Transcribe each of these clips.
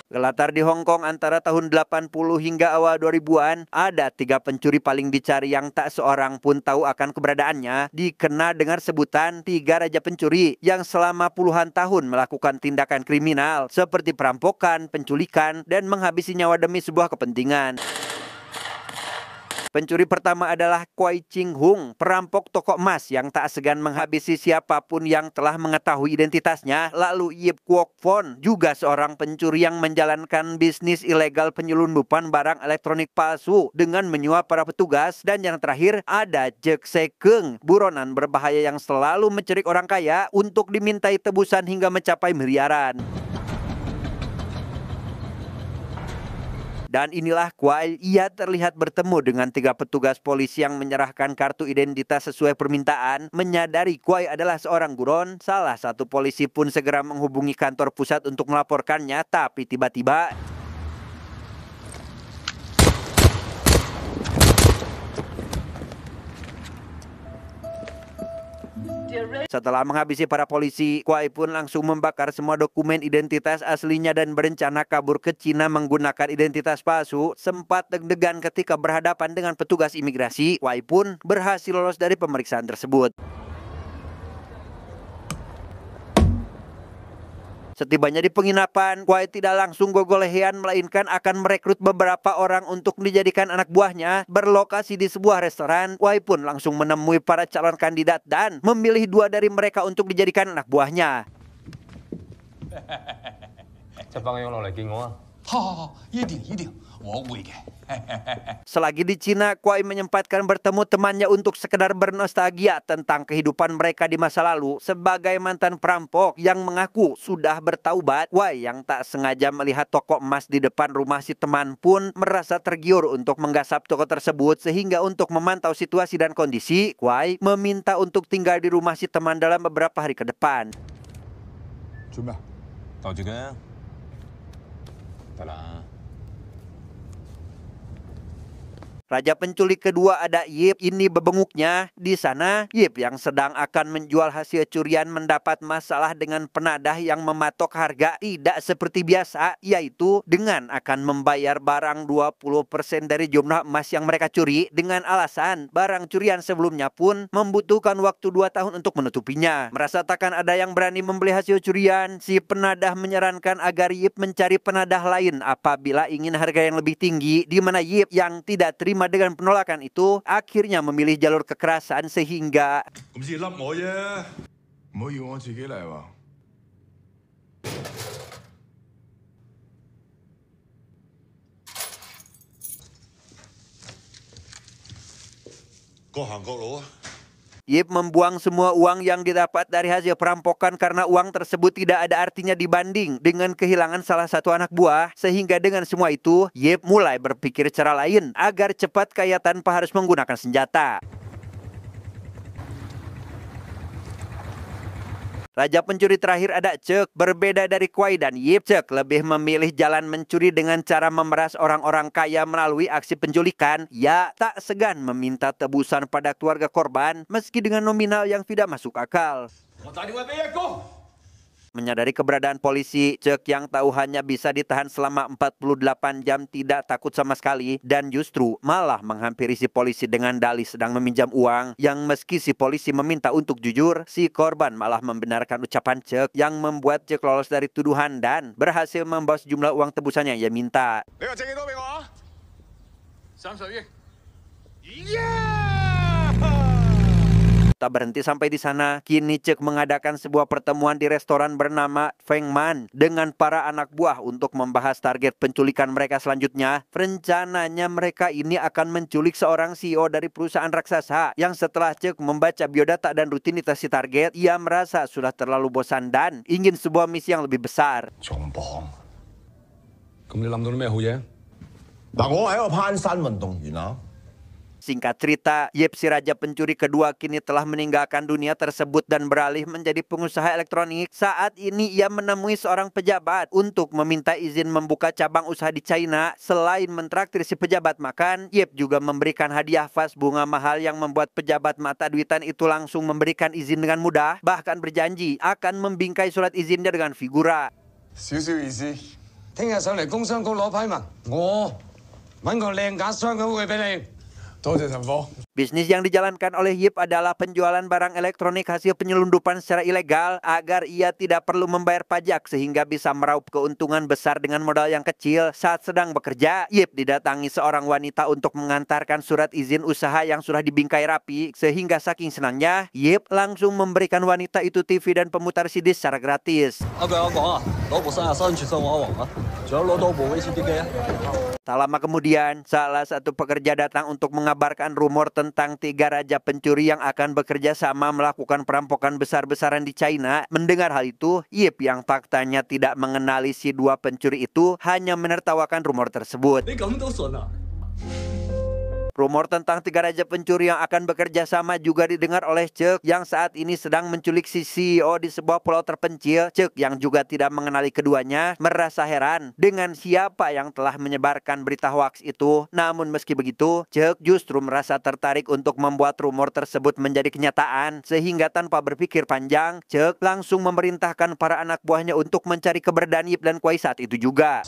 Gelatar di Hong Kong antara tahun 80 hingga awal 2000-an, ada 3 pencuri paling dicari yang tak seorang pun tahu akan keberadaannya, dikenal dengan sebutan 3 Raja Pencuri yang selama puluhan tahun melakukan tindakan kriminal seperti perampokan, penculikan, dan menghabisi nyawa demi sebuah kepentingan. Pencuri pertama adalah Kwai Ching Hung, perampok toko emas yang tak segan menghabisi siapapun yang telah mengetahui identitasnya. Lalu Yip Kwok Fon, juga seorang pencuri yang menjalankan bisnis ilegal penyelundupan barang elektronik palsu dengan menyuap para petugas. Dan yang terakhir ada Jek Se Keung, buronan berbahaya yang selalu mencerik orang kaya untuk dimintai tebusan hingga mencapai miliaran. Dan inilah Kwai, ia terlihat bertemu dengan 3 petugas polisi yang menyerahkan kartu identitas sesuai permintaan. Menyadari Kwai adalah seorang buron, salah satu polisi pun segera menghubungi kantor pusat untuk melaporkannya, tapi tiba-tiba setelah menghabisi para polisi, Kwai pun langsung membakar semua dokumen identitas aslinya dan berencana kabur ke Cina menggunakan identitas palsu. Sempat deg-degan ketika berhadapan dengan petugas imigrasi, Kwai pun berhasil lolos dari pemeriksaan tersebut. Setibanya di penginapan, Kwai tidak langsung gogolehian, melainkan akan merekrut beberapa orang untuk dijadikan anak buahnya. Berlokasi di sebuah restoran, Kwai pun langsung menemui para calon kandidat dan memilih 2 dari mereka untuk dijadikan anak buahnya. Selagi di Cina, Kwai menyempatkan bertemu temannya untuk sekedar bernostalgia tentang kehidupan mereka di masa lalu. Sebagai mantan perampok yang mengaku sudah bertaubat, Kwai yang tak sengaja melihat toko emas di depan rumah si teman pun merasa tergiur untuk menggasap toko tersebut. Sehingga untuk memantau situasi dan kondisi, Kwai meminta untuk tinggal di rumah si teman dalam beberapa hari ke depan. Coba, tahu juga. Raja penculik kedua ada Yip, ini bebenguknya. Di sana, Yip yang sedang akan menjual hasil curian mendapat masalah dengan penadah yang mematok harga tidak seperti biasa, yaitu dengan akan membayar barang 20% dari jumlah emas yang mereka curi dengan alasan barang curian sebelumnya pun membutuhkan waktu 2 tahun untuk menutupinya. Merasa takkan ada yang berani membeli hasil curian, si penadah menyarankan agar Yip mencari penadah lain apabila ingin harga yang lebih tinggi, di mana Yip yang tidak terima dengan penolakan itu akhirnya memilih jalur kekerasan sehingga Yip membuang semua uang yang didapat dari hasil perampokan karena uang tersebut tidak ada artinya dibanding dengan kehilangan salah satu anak buah. Sehingga dengan semua itu, Yip mulai berpikir cara lain agar cepat kaya tanpa harus menggunakan senjata. Raja pencuri terakhir ada Cek. Berbeda dari Kwai dan Yip, Cek lebih memilih jalan mencuri dengan cara memeras orang-orang kaya melalui aksi penculikan. Ia tak segan meminta tebusan pada keluarga korban meski dengan nominal yang tidak masuk akal. Menyadari keberadaan polisi, Cek yang tahu hanya bisa ditahan selama 48 jam tidak takut sama sekali dan justru malah menghampiri si polisi dengan dalih sedang meminjam uang. Yang meski si polisi meminta untuk jujur, si korban malah membenarkan ucapan Cek yang membuat Cek lolos dari tuduhan dan berhasil membawa sejumlah uang tebusan yang ia minta. Tak berhenti sampai di sana, kini Cek mengadakan sebuah pertemuan di restoran bernama Feng Man dengan para anak buah untuk membahas target penculikan mereka selanjutnya. Rencananya mereka ini akan menculik seorang CEO dari perusahaan raksasa yang setelah Cek membaca biodata dan rutinitas si target, ia merasa sudah terlalu bosan dan ingin sebuah misi yang lebih besar. Singkat cerita, Yip si raja pencuri kedua kini telah meninggalkan dunia tersebut dan beralih menjadi pengusaha elektronik. Saat ini ia menemui seorang pejabat untuk meminta izin membuka cabang usaha di China. Selain mentraktir si pejabat makan, Yip juga memberikan hadiah vas bunga mahal yang membuat pejabat mata duitan itu langsung memberikan izin dengan mudah, bahkan berjanji akan membingkai surat izinnya dengan figura. 少少意思，聽日上嚟工商局攞批文，我揾個靚架雙好嘅俾你。多謝陳科。 Bisnis yang dijalankan oleh Yip adalah penjualan barang elektronik hasil penyelundupan secara ilegal agar ia tidak perlu membayar pajak sehingga bisa meraup keuntungan besar dengan modal yang kecil. Saat sedang bekerja, Yip didatangi seorang wanita untuk mengantarkan surat izin usaha yang sudah dibingkai rapi sehingga saking senangnya, Yip langsung memberikan wanita itu TV dan pemutar CD secara gratis. Tak lama kemudian, salah satu pekerja datang untuk mengabarkan rumor tentang 3 raja pencuri yang akan bekerja sama melakukan perampokan besar-besaran di China. Mendengar hal itu, Yip yang faktanya tidak mengenali si 2 pencuri itu hanya menertawakan rumor tersebut. Rumor tentang 3 raja pencuri yang akan bekerja sama juga didengar oleh Cek yang saat ini sedang menculik si CEO di sebuah pulau terpencil. Cek yang juga tidak mengenali keduanya merasa heran dengan siapa yang telah menyebarkan berita hoaks itu. Namun meski begitu, Cek justru merasa tertarik untuk membuat rumor tersebut menjadi kenyataan. Sehingga tanpa berpikir panjang, Cek langsung memerintahkan para anak buahnya untuk mencari keberadaan Yip dan Kuai saat itu juga.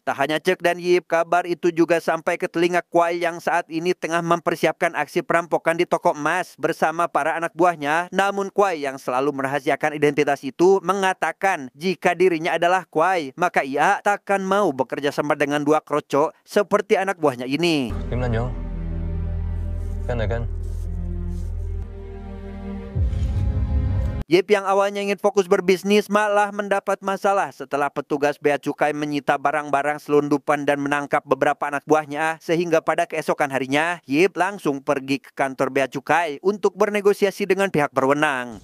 Tak hanya Cek dan Yip, kabar itu juga sampai ke telinga Kuai yang saat ini tengah mempersiapkan aksi perampokan di toko emas bersama para anak buahnya. Namun Kuai yang selalu merahasiakan identitas itu mengatakan jika dirinya adalah Kuai, maka ia takkan mau bekerja sama dengan 2 kroco seperti anak buahnya ini. Yip yang awalnya ingin fokus berbisnis malah mendapat masalah setelah petugas bea cukai menyita barang-barang selundupan dan menangkap beberapa anak buahnya. Sehingga pada keesokan harinya, Yip langsung pergi ke kantor bea cukai untuk bernegosiasi dengan pihak berwenang.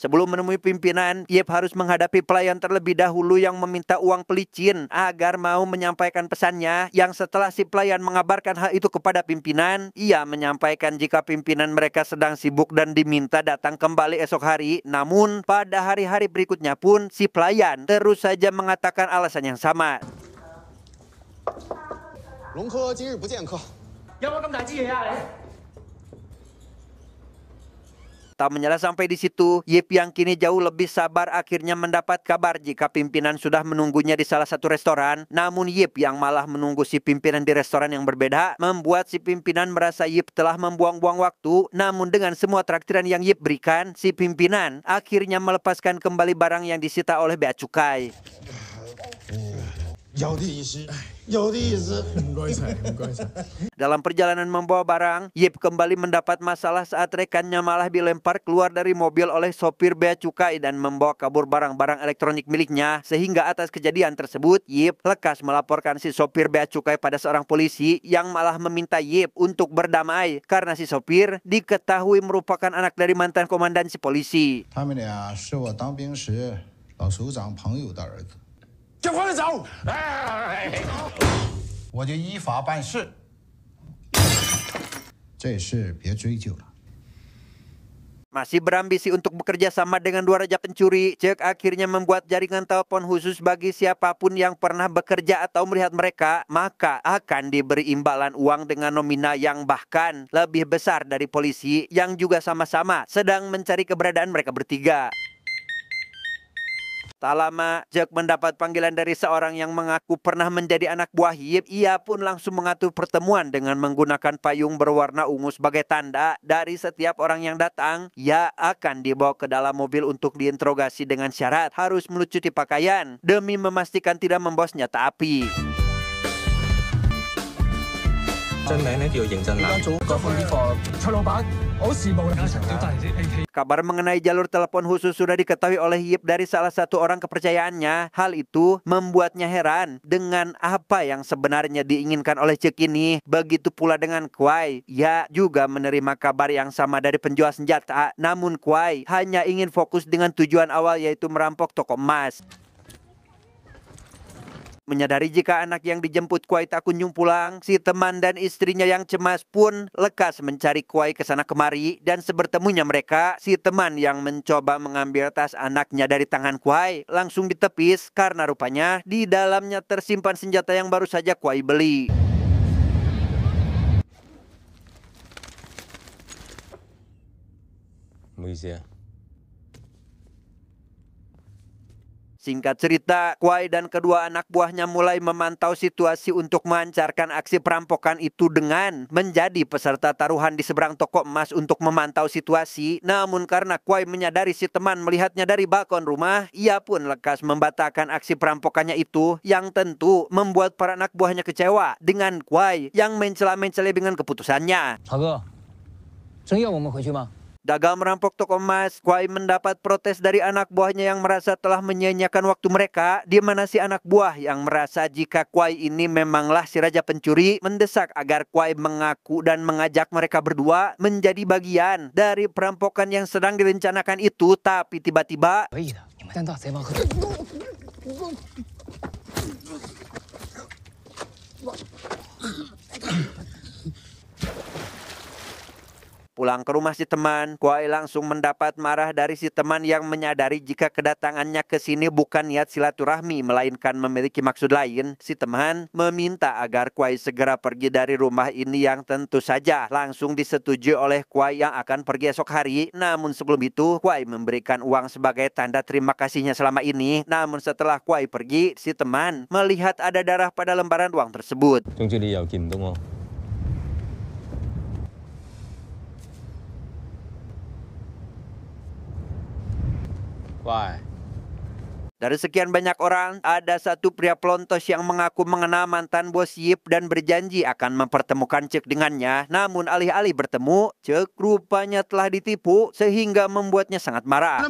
Sebelum menemui pimpinan, Yip harus menghadapi pelayan terlebih dahulu yang meminta uang pelicin agar mau menyampaikan pesannya. Yang setelah si pelayan mengabarkan hal itu kepada pimpinan, ia menyampaikan jika pimpinan mereka sedang sibuk dan diminta datang kembali esok hari. Namun pada hari-hari berikutnya pun si pelayan terus saja mengatakan alasan yang sama. Tak menyala sampai di situ, Yip yang kini jauh lebih sabar akhirnya mendapat kabar jika pimpinan sudah menunggunya di salah satu restoran. Namun Yip yang malah menunggu si pimpinan di restoran yang berbeda membuat si pimpinan merasa Yip telah membuang-buang waktu. Namun dengan semua traktiran yang Yip berikan, si pimpinan akhirnya melepaskan kembali barang yang disita oleh bea cukai. Dalam perjalanan membawa barang, Yip kembali mendapat masalah saat rekannya malah dilempar keluar dari mobil oleh sopir bea cukai dan membawa kabur barang-barang elektronik miliknya. Sehingga atas kejadian tersebut, Yip lekas melaporkan si sopir bea cukai pada seorang polisi yang malah meminta Yip untuk berdamai karena si sopir diketahui merupakan anak dari mantan komandan si polisi. 他们俩是我当兵时老首长朋友的儿子。 叫快点走！我就依法办事，这事别追究了。 Masih berambisi untuk bekerja sama dengan 2 raja pencuri, Cek akhirnya membuat jaringan telepon khusus bagi siapapun yang pernah bekerja atau melihat mereka, maka akan diberi imbalan uang dengan nominal yang bahkan lebih besar dari polisi yang juga sama-sama sedang mencari keberadaan mereka bertiga. Tak lama, Cek mendapat panggilan dari seorang yang mengaku pernah menjadi anak buah Yip. Ia pun langsung mengatur pertemuan dengan menggunakan payung berwarna ungu sebagai tanda. Dari setiap orang yang datang, ia akan dibawa ke dalam mobil untuk diinterogasi dengan syarat harus melucuti pakaian demi memastikan tidak membawa senjata api. Kabar mengenai jalur telepon khusus sudah diketahui oleh Yip dari salah satu orang kepercayaannya. Hal itu membuatnya heran dengan apa yang sebenarnya diinginkan oleh Cek ini. Begitu pula dengan Kuai. Ia juga menerima kabar yang sama dari penjual senjata. Namun Kuai hanya ingin fokus dengan tujuan awal yaitu merampok toko emas. Menyadari jika anak yang dijemput Kuai tak kunjung pulang, si teman dan istrinya yang cemas pun lekas mencari Kuai ke sana kemari, dan sebertemunya mereka, si teman yang mencoba mengambil tas anaknya dari tangan Kuai langsung ditepis karena rupanya di dalamnya tersimpan senjata yang baru saja Kuai beli. Singkat cerita, Kuai dan kedua anak buahnya mulai memantau situasi untuk melancarkan aksi perampokan itu dengan menjadi peserta taruhan di seberang toko emas untuk memantau situasi. Namun karena Kuai menyadari si teman melihatnya dari balkon rumah, ia pun lekas membatalkan aksi perampokannya itu, yang tentu membuat para anak buahnya kecewa dengan Kuai yang mencela-mencela dengan keputusannya. Gagal merampok toko emas, Kuai mendapat protes dari anak buahnya yang merasa telah menyia-nyiakan waktu mereka, di mana si anak buah yang merasa jika Kuai ini memanglah si raja pencuri mendesak agar Kuai mengaku dan mengajak mereka berdua menjadi bagian dari perampokan yang sedang direncanakan itu. Tapi tiba-tiba pulang ke rumah si teman, Kuai langsung mendapat marah dari si teman yang menyadari jika kedatangannya ke sini bukan niat silaturahmi melainkan memiliki maksud lain. Si teman meminta agar Kuai segera pergi dari rumah ini, yang tentu saja langsung disetujui oleh Kuai yang akan pergi esok hari. Namun sebelum itu, Kuai memberikan uang sebagai tanda terima kasihnya selama ini. Namun setelah Kuai pergi, si teman melihat ada darah pada lembaran uang tersebut. Dari sekian banyak orang, ada satu pria pelontos yang mengaku mengenal mantan bos Yip dan berjanji akan mempertemukan Cek dengannya. Namun alih-alih bertemu, Cek rupanya telah ditipu sehingga membuatnya sangat marah.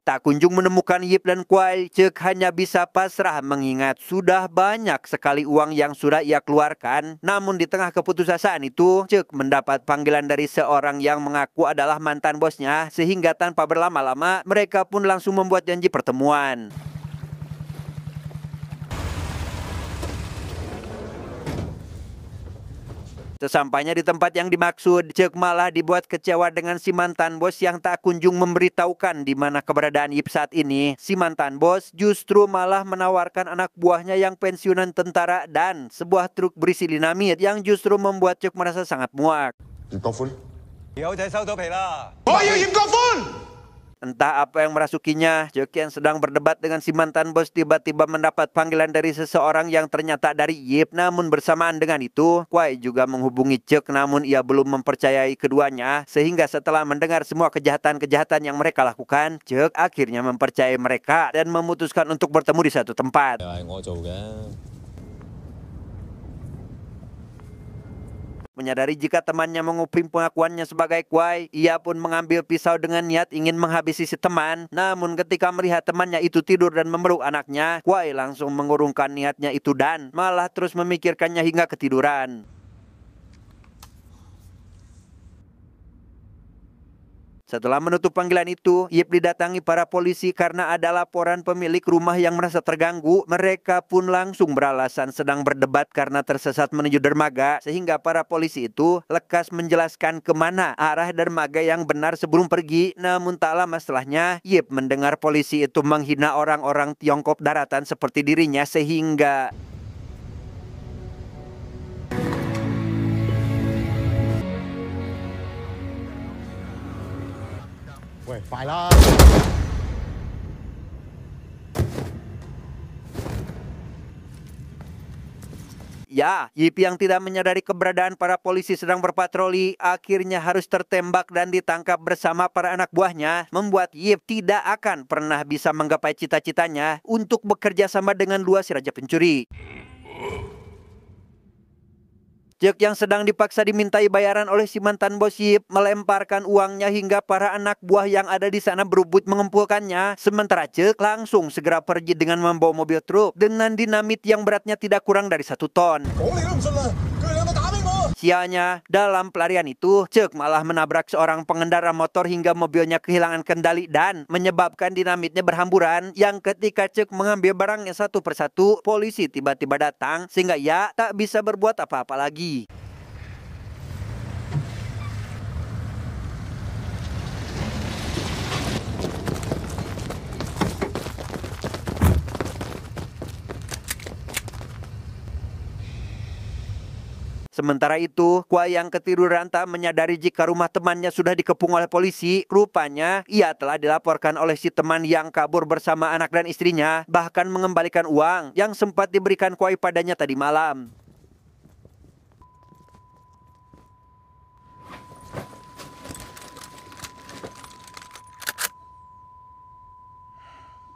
Tak kunjung menemukan Yip dan Kuai, Cek hanya bisa pasrah mengingat sudah banyak sekali uang yang sudah ia keluarkan. Namun di tengah keputusasaan itu, Cek mendapat panggilan dari seorang yang mengaku adalah mantan bosnya, sehingga tanpa berlama-lama mereka pun langsung membuat janji pertemuan. Sesampainya di tempat yang dimaksud, Cek malah dibuat kecewa dengan si mantan bos yang tak kunjung memberitahukan di mana keberadaan Yip saat ini. Si mantan bos justru malah menawarkan anak buahnya yang pensiunan tentara dan sebuah truk berisi dinamit yang justru membuat Cek merasa sangat muak. Entah apa yang merasukinya, Cek yang sedang berdebat dengan si mantan bos tiba-tiba mendapat panggilan dari seseorang yang ternyata dari Yip. Namun bersamaan dengan itu, Kuai juga menghubungi Cek, namun ia belum mempercayai keduanya. Sehingga setelah mendengar semua kejahatan-kejahatan yang mereka lakukan, Cek akhirnya mempercayai mereka dan memutuskan untuk bertemu di satu tempat. Menyadari jika temannya menguprim pengakuannya sebagai Kuai, ia pun mengambil pisau dengan niat ingin menghabisi si teman. Namun ketika melihat temannya itu tidur dan memeluk anaknya, Kuai langsung mengurungkan niatnya itu dan malah terus memikirkannya hingga ketiduran. Setelah menutup panggilan itu, Yip didatangi para polisi karena ada laporan pemilik rumah yang merasa terganggu. Mereka pun langsung beralasan sedang berdebat karena tersesat menuju dermaga, sehingga para polisi itu lekas menjelaskan kemana arah dermaga yang benar sebelum pergi. Namun tak lama setelahnya, Yip mendengar polisi itu menghina orang-orang Tiongkok daratan seperti dirinya, sehingga ya, Yip yang tidak menyadari keberadaan para polisi sedang berpatroli akhirnya harus tertembak dan ditangkap bersama para anak buahnya, membuat Yip tidak akan pernah bisa menggapai cita-citanya untuk bekerja sama dengan dua si raja pencuri. Cek yang sedang dipaksa dimintai bayaran oleh si mantan bos Yip melemparkan uangnya hingga para anak buah yang ada di sana berebut mengumpulkannya. Sementara Cek langsung segera pergi dengan membawa mobil truk dengan dinamit yang beratnya tidak kurang dari 1 ton. Sialnya, dalam pelarian itu, Cek malah menabrak seorang pengendara motor hingga mobilnya kehilangan kendali dan menyebabkan dinamitnya berhamburan yang ketika Cek mengambil barangnya satu persatu, polisi tiba-tiba datang sehingga ia tak bisa berbuat apa-apa lagi. Sementara itu, Kuai yang ketiduran tak menyadari jika rumah temannya sudah dikepung oleh polisi. Rupanya, ia telah dilaporkan oleh si teman yang kabur bersama anak dan istrinya, bahkan mengembalikan uang yang sempat diberikan Kuai padanya tadi malam.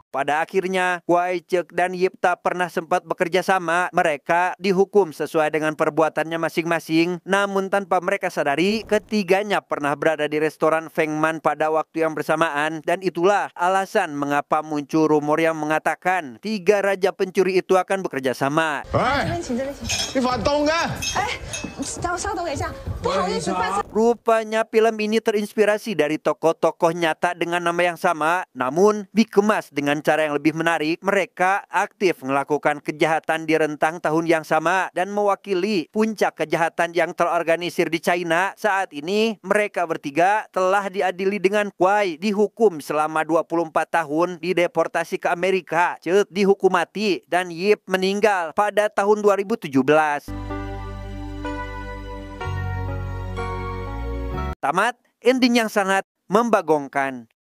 Pada akhirnya, Kuai, Cek, dan Yip tak pernah sempat bekerja sama. Mereka dihukum sesuai dengan perbuatannya masing-masing. Namun tanpa mereka sadari, ketiganya pernah berada di restoran Feng Man pada waktu yang bersamaan. Dan itulah alasan mengapa muncul rumor yang mengatakan 3 raja pencuri itu akan bekerja sama. 喂，啲飯凍嘅。 Rupanya film ini terinspirasi dari tokoh-tokoh nyata dengan nama yang sama, namun dikemas dengan cara yang lebih menarik. Mereka aktif melakukan kejahatan di rentang tahun yang sama dan mewakili puncak kejahatan yang terorganisir di China. Saat ini mereka bertiga telah diadili dengan Kuai dihukum selama 24 tahun, dideportasi ke Amerika, Cek dihukum mati, dan Yip meninggal pada tahun 2017. Tamat, ending yang sangat membagongkan.